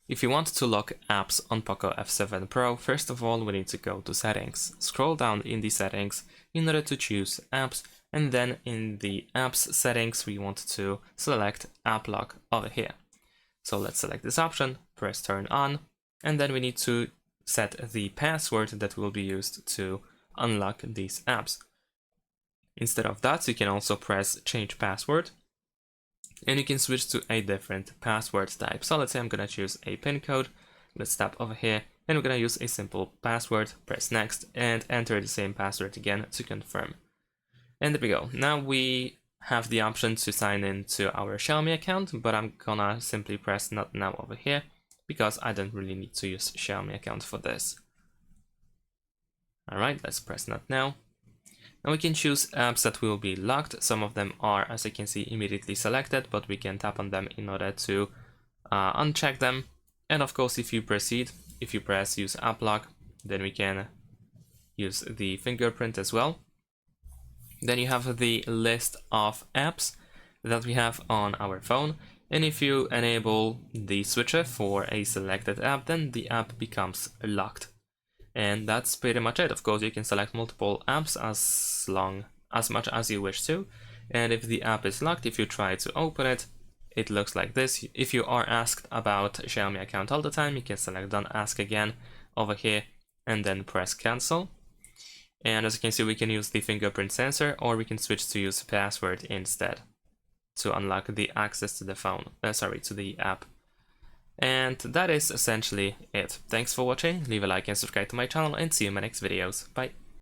If you want to lock apps on POCO F7 Pro, first of all we need to go to settings. Scroll down in the settings in order to choose apps, and then in the apps settings we want to select app lock over here. So let's select this option, press turn on, and then we need to set the password that will be used to unlock these apps. Instead of that, you can also press change password, and you can switch to a different password type. So let's say I'm gonna choose a PIN code. Let's tap over here, and we're gonna use a simple password, press next, and enter the same password again to confirm. And there we go. Now we have the option to sign in to our Xiaomi account, but I'm gonna simply press not now over here, because I don't really need to use Xiaomi account for this. Alright, let's press not now. Now we can choose apps that will be locked. Some of them are, as you can see, immediately selected, but we can tap on them in order to uncheck them. And of course, if you press use app lock, then we can use the fingerprint as well. Then you have the list of apps that we have on our phone. And if you enable the switcher for a selected app, then the app becomes locked. And that's pretty much it. Of course, you can select multiple apps as much as you wish to. And if the app is locked, if you try to open it, it looks like this. If you are asked about Xiaomi account all the time, you can select don't ask again over here and then press cancel. And as you can see, we can use the fingerprint sensor, or we can switch to use password instead to unlock the access to the phone, to the app. And that is essentially it. Thanks for watching, leave a like and subscribe to my channel, and see you in my next videos. Bye!